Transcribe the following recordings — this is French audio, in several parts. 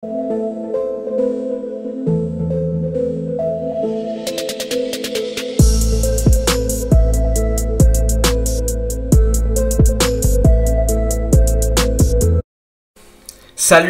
Salut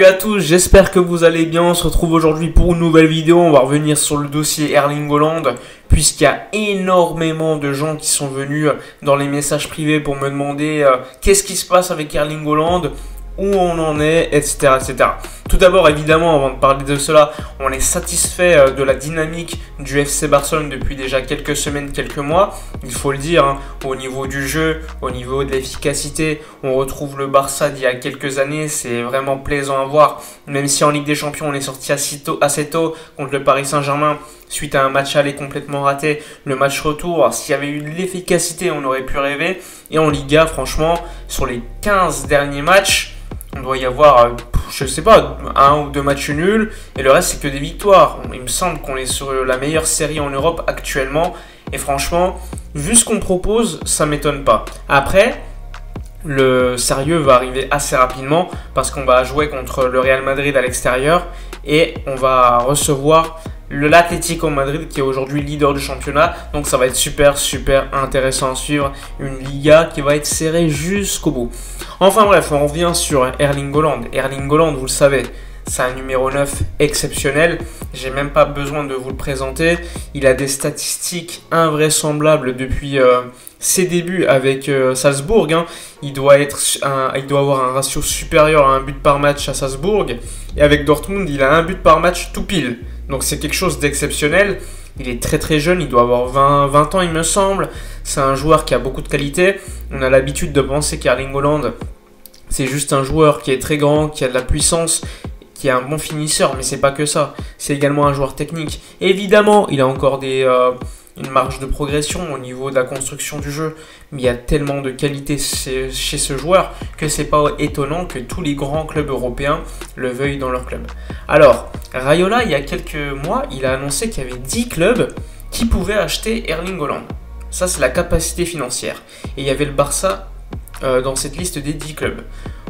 à tous, j'espère que vous allez bien. On se retrouve aujourd'hui pour une nouvelle vidéo. On va revenir sur le dossier Erling Haaland, puisqu'il y a énormément de gens qui sont venus dans les messages privés pour me demander qu'est-ce qui se passe avec Erling Haaland, où on en est, etc. etc. Tout d'abord, évidemment, avant de parler de cela, on est satisfait de la dynamique du FC Barcelone depuis déjà quelques semaines, quelques mois. Il faut le dire, hein, au niveau du jeu, au niveau de l'efficacité, on retrouve le Barça d'il y a quelques années. C'est vraiment plaisant à voir, même si en Ligue des Champions, on est sorti assez tôt contre le Paris Saint-Germain suite à un match aller complètement raté. Le match retour, s'il y avait eu de l'efficacité, on aurait pu rêver. Et en Liga, franchement, sur les 15 derniers matchs, on doit y avoir, je sais pas, 1 ou 2 matchs nuls. Et le reste, c'est que des victoires. Il me semble qu'on est sur la meilleure série en Europe actuellement. Et franchement, vu ce qu'on propose, ça m'étonne pas. Après, le sérieux va arriver assez rapidement parce qu'on va jouer contre le Real Madrid à l'extérieur. Et on va recevoir l'Atlético Madrid qui est aujourd'hui leader du championnat. Donc ça va être super intéressant à suivre. Une Liga qui va être serrée jusqu'au bout. Enfin bref, on revient sur Erling Haaland. Erling Haaland, vous le savez, c'est un numéro 9 exceptionnel. J'ai même pas besoin de vous le présenter. Il a des statistiques invraisemblables depuis ses débuts avec Salzbourg. Hein. Il doit avoir un ratio supérieur à un but par match à Salzbourg. Et avec Dortmund, il a un but par match tout pile. Donc c'est quelque chose d'exceptionnel. Il est très jeune, il doit avoir 20 ans il me semble. C'est un joueur qui a beaucoup de qualité. On a l'habitude de penser qu'Erling Haaland, c'est juste un joueur qui est très grand, qui a de la puissance, qui est un bon finisseur. Mais c'est pas que ça. C'est également un joueur technique. Et évidemment, il a encore une marge de progression au niveau de la construction du jeu. Mais il y a tellement de qualité chez ce joueur que c'est pas étonnant que tous les grands clubs européens le veuillent dans leur club. Alors, Raiola, il y a quelques mois, il a annoncé qu'il y avait 10 clubs qui pouvaient acheter Erling Haaland. Ça, c'est la capacité financière. Et il y avait le Barça dans cette liste des 10 clubs.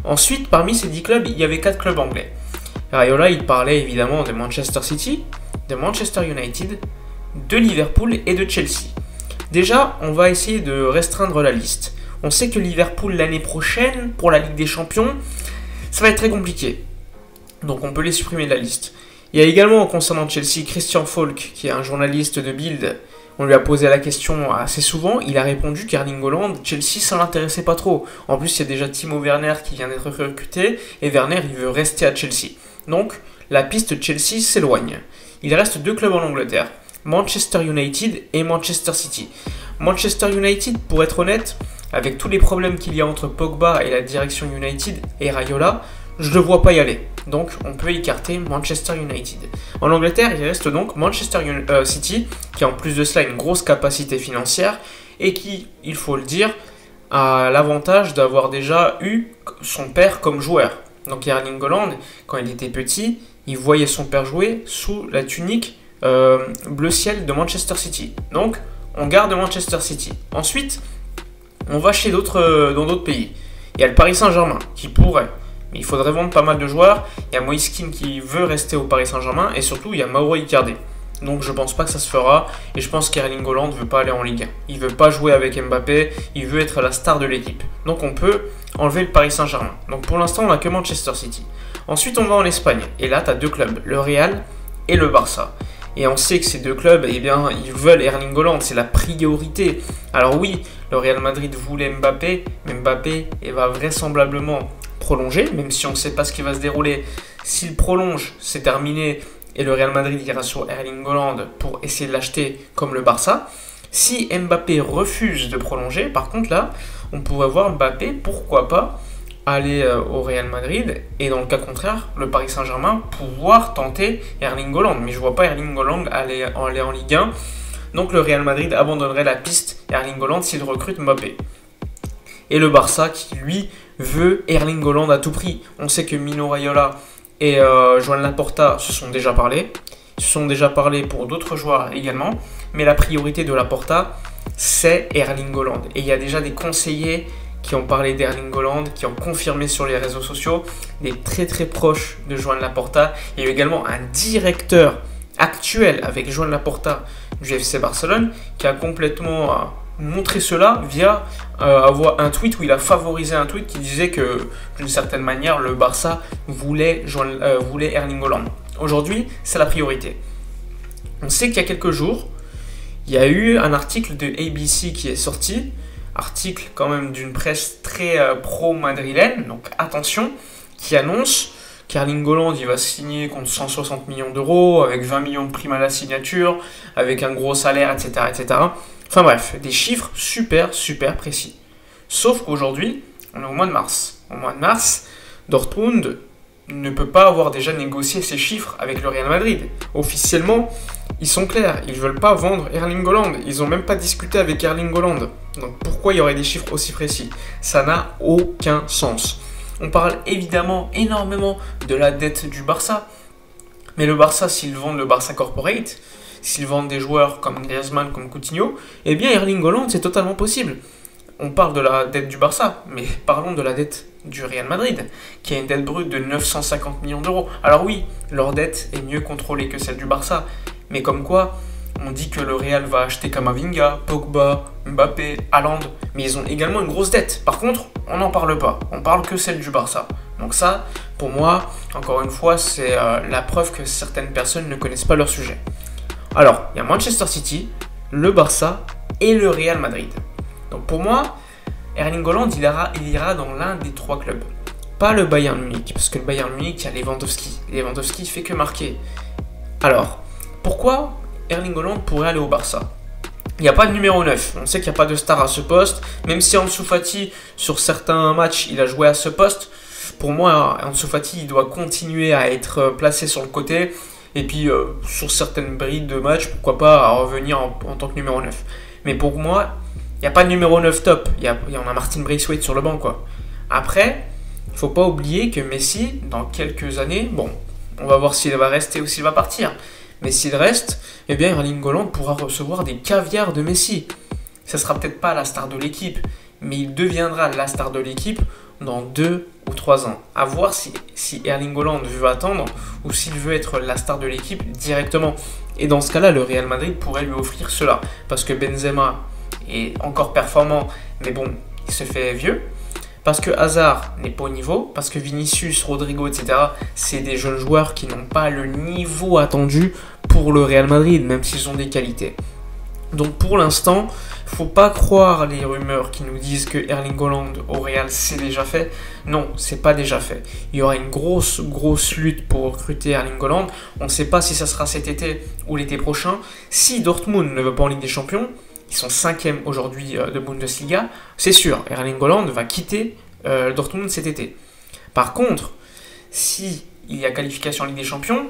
Ensuite, parmi ces 10 clubs, il y avait 4 clubs anglais. Raiola, il parlait évidemment de Manchester City, de Manchester United, de Liverpool et de Chelsea. Déjà, on va essayer de restreindre la liste. On sait que Liverpool l'année prochaine, pour la Ligue des Champions, ça va être très compliqué. Donc on peut les supprimer de la liste. Il y a également, concernant Chelsea, Christian Falk, qui est un journaliste de Bild. On lui a posé la question assez souvent. Il a répondu qu'Erling Haaland, Chelsea, ça l'intéressait pas trop. En plus, il y a déjà Timo Werner qui vient d'être recruté. Et Werner, il veut rester à Chelsea. Donc, la piste Chelsea s'éloigne. Il reste 2 clubs en Angleterre. Manchester United et Manchester City. Manchester United, pour être honnête, avec tous les problèmes qu'il y a entre Pogba et la direction United et Raiola, je ne le vois pas y aller. Donc, on peut écarter Manchester United. En Angleterre, il reste donc Manchester City, qui en plus de cela a une grosse capacité financière et qui, il faut le dire, a l'avantage d'avoir déjà eu son père comme joueur. Donc Erling Haaland, quand il était petit, il voyait son père jouer sous la tunique bleu ciel de Manchester City. Donc, on garde Manchester City. Ensuite, on va dans d'autres pays. Il y a le Paris Saint-Germain qui pourrait, mais il faudrait vendre pas mal de joueurs. Il y a Moïse Kean qui veut rester au Paris Saint-Germain et surtout, il y a Mauro Icardi. Donc, je pense pas que ça se fera et je pense qu'Erling Haaland ne veut pas aller en Ligue 1. Il veut pas jouer avec Mbappé, il veut être la star de l'équipe. Donc, on peut enlever le Paris Saint-Germain. Donc, pour l'instant, on n'a que Manchester City. Ensuite, on va en Espagne et là, tu as 2 clubs, le Real et le Barça. Et on sait que ces 2 clubs, eh bien, ils veulent Erling Haaland, c'est la priorité. Alors oui, le Real Madrid voulait Mbappé, mais Mbappé va vraisemblablement prolonger, même si on ne sait pas ce qui va se dérouler. S'il prolonge, c'est terminé, et le Real Madrid ira sur Erling Haaland pour essayer de l'acheter comme le Barça. Si Mbappé refuse de prolonger, par contre là, on pourrait voir Mbappé, pourquoi pas, aller au Real Madrid et dans le cas contraire, le Paris Saint-Germain pouvoir tenter Erling Haaland. Mais je ne vois pas Erling Haaland aller en Ligue 1. Donc le Real Madrid abandonnerait la piste Erling Haaland s'il recrute Mbappé. Et le Barça qui lui veut Erling Haaland à tout prix. On sait que Mino Raiola et Joan Laporta se sont déjà parlé. Ils se sont déjà parlé pour d'autres joueurs également. Mais la priorité de Laporta, c'est Erling Haaland. Et il y a déjà des conseillers qui ont parlé d'Erling Haaland, qui ont confirmé sur les réseaux sociaux, des très très proches de Joan Laporta. Il y a eu également un directeur actuel avec Joan Laporta du FC Barcelone qui a complètement montré cela via avoir un tweet où il a favorisé un tweet qui disait que d'une certaine manière le Barça voulait Erling Haaland. Aujourd'hui, c'est la priorité. On sait qu'il y a quelques jours, il y a eu un article de ABC qui est sorti, article quand même d'une presse très pro-madrilène, donc attention, qui annonce qu'Erling Haaland il va signer contre 160 millions d'euros, avec 20 millions de primes à la signature, avec un gros salaire, etc. etc. Enfin bref, des chiffres super précis. Sauf qu'aujourd'hui, on est au mois de mars. Au mois de mars, Dortmund ne peut pas avoir déjà négocié ces chiffres avec le Real Madrid. Officiellement, ils sont clairs, ils ne veulent pas vendre Erling Haaland. Ils n'ont même pas discuté avec Erling Haaland. Donc pourquoi il y aurait des chiffres aussi précis? Ça n'a aucun sens. On parle évidemment énormément de la dette du Barça. Mais le Barça, s'ils vendent le Barça Corporate, s'ils vendent des joueurs comme Griezmann, comme Coutinho, eh bien Erling Haaland, c'est totalement possible. On parle de la dette du Barça, mais parlons de la dette du Real Madrid, qui a une dette brute de 950 millions d'euros. Alors oui, leur dette est mieux contrôlée que celle du Barça, mais comme quoi, on dit que le Real va acheter Camavinga, Pogba, Mbappé, Haaland, mais ils ont également une grosse dette. Par contre, on n'en parle pas, on parle que celle du Barça. Donc ça, pour moi, encore une fois, c'est la preuve que certaines personnes ne connaissent pas leur sujet. Alors, il y a Manchester City, le Barça et le Real Madrid. Donc pour moi, Erling Haaland, il ira dans l'un des trois clubs. Pas le Bayern Munich, parce que le Bayern Munich, il y a Lewandowski. Lewandowski, il fait que marquer. Alors, pourquoi Erling Haaland pourrait aller au Barça? Il n'y a pas de numéro 9. On sait qu'il n'y a pas de star à ce poste. Même si Ansu Fati, sur certains matchs, il a joué à ce poste. Pour moi, Ansu Fati, il doit continuer à être placé sur le côté. Et puis, sur certaines brides de match, pourquoi pas à revenir en tant que numéro 9. Mais pour moi, il n'y a pas de numéro 9 top. Il y en a Martin Braithwaite sur le banc, quoi. Après, il ne faut pas oublier que Messi, dans quelques années, bon, on va voir s'il va rester ou s'il va partir. Mais s'il reste, eh bien Erling Haaland pourra recevoir des caviars de Messi. Ça ne sera peut-être pas la star de l'équipe, mais il deviendra la star de l'équipe dans 2 ou 3 ans. À voir si Erling Haaland veut attendre ou s'il veut être la star de l'équipe directement. Et dans ce cas-là, le Real Madrid pourrait lui offrir cela. Parce que Benzema est encore performant, mais bon, il se fait vieux. Parce que Hazard n'est pas au niveau, parce que Vinicius, Rodrigo, etc., c'est des jeunes joueurs qui n'ont pas le niveau attendu pour le Real Madrid, même s'ils ont des qualités. Donc pour l'instant, il ne faut pas croire les rumeurs qui nous disent que Erling Haaland au Real c'est déjà fait. Non, c'est pas déjà fait. Il y aura une grosse lutte pour recruter Erling Haaland. On ne sait pas si ça sera cet été ou l'été prochain. Si Dortmund ne veut pas en Ligue des Champions, ils sont 5e aujourd'hui de Bundesliga, c'est sûr, Erling Haaland va quitter Dortmund cet été. Par contre, si il y a qualification en Ligue des Champions,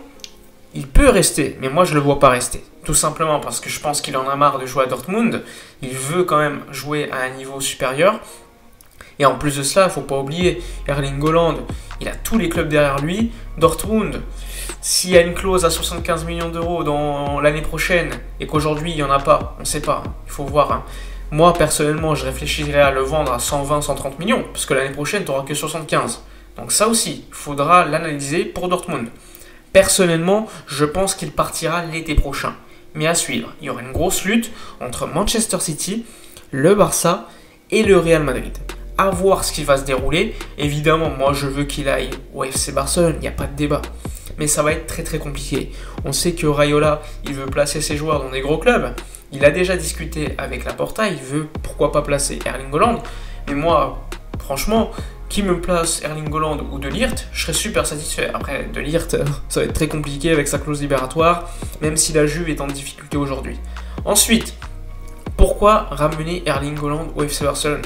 il peut rester, mais moi je ne le vois pas rester. Tout simplement parce que je pense qu'il en a marre de jouer à Dortmund, il veut quand même jouer à un niveau supérieur. Et en plus de cela, il ne faut pas oublier, Erling Haaland, il a tous les clubs derrière lui. Dortmund, s'il y a une clause à 75 millions d'euros dans l'année prochaine et qu'aujourd'hui il n'y en a pas, on ne sait pas, il faut voir. Hein. Moi personnellement, je réfléchirais à le vendre à 120-130 millions, parce que l'année prochaine, tu n'auras que 75. Donc ça aussi, il faudra l'analyser pour Dortmund. Personnellement, je pense qu'il partira l'été prochain. Mais à suivre, il y aura une grosse lutte entre Manchester City, le Barça et le Real Madrid. À voir ce qui va se dérouler. Évidemment, moi je veux qu'il aille au FC Barcelone, il n'y a pas de débat. Mais ça va être très compliqué. On sait que Raiola, il veut placer ses joueurs dans des gros clubs. Il a déjà discuté avec Laporta, il veut pourquoi pas placer Erling Haaland. Mais moi, franchement, qui me place Erling Haaland ou De Ligt, je serais super satisfait. Après, De Ligt, ça va être très compliqué avec sa clause libératoire, même si la Juve est en difficulté aujourd'hui. Ensuite, pourquoi ramener Erling Haaland au FC Barcelone?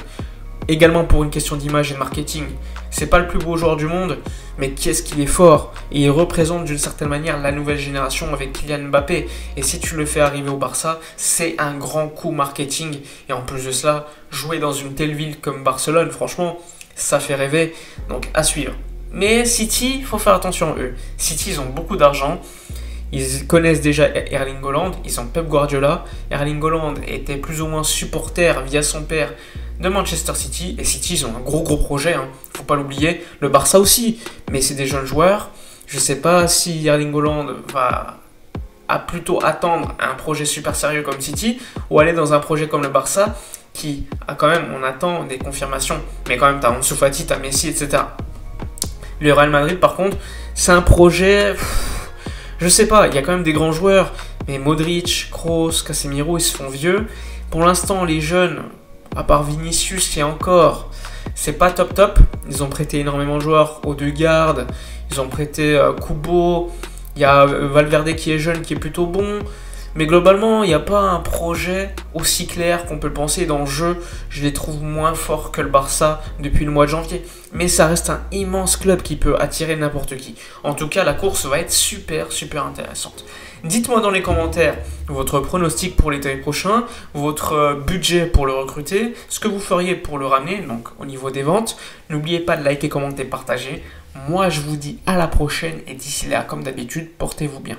Également pour une question d'image et de marketing. C'est pas le plus beau joueur du monde, mais qu'est-ce qu'il est fort. Et il représente d'une certaine manière la nouvelle génération avec Kylian Mbappé. Et si tu le fais arriver au Barça, c'est un grand coup marketing. Et en plus de cela, jouer dans une telle ville comme Barcelone, franchement, ça fait rêver. Donc à suivre. Mais City, il faut faire attention à eux. City, ils ont beaucoup d'argent. Ils connaissent déjà Erling Haaland, ils ont Pep Guardiola. Erling Haaland était plus ou moins supporter via son père de Manchester City. Et City, ils ont un gros projet, hein, faut pas l'oublier. Le Barça aussi, mais c'est des jeunes joueurs. Je sais pas si Erling Haaland va plutôt attendre un projet super sérieux comme City ou aller dans un projet comme le Barça qui a quand même, on attend des confirmations, mais quand même t'as Ansu Fati, t'as Messi, etc. Le Real Madrid par contre, c'est un projet, je sais pas, il y a quand même des grands joueurs, mais Modric, Kroos, Casemiro, ils se font vieux. Pour l'instant, les jeunes, à part Vinicius, et encore, c'est pas top. Ils ont prêté énormément de joueurs, Odegaard, ils ont prêté Kubo, il y a Valverde qui est jeune, qui est plutôt bon. Mais globalement, il n'y a pas un projet aussi clair qu'on peut le penser. Dans le jeu, je les trouve moins forts que le Barça depuis le mois de janvier. Mais ça reste un immense club qui peut attirer n'importe qui. En tout cas, la course va être super intéressante. Dites-moi dans les commentaires votre pronostic pour l'été prochain, votre budget pour le recruter, ce que vous feriez pour le ramener, donc au niveau des ventes. N'oubliez pas de liker, commenter, partager. Moi, je vous dis à la prochaine et d'ici là, comme d'habitude, portez-vous bien.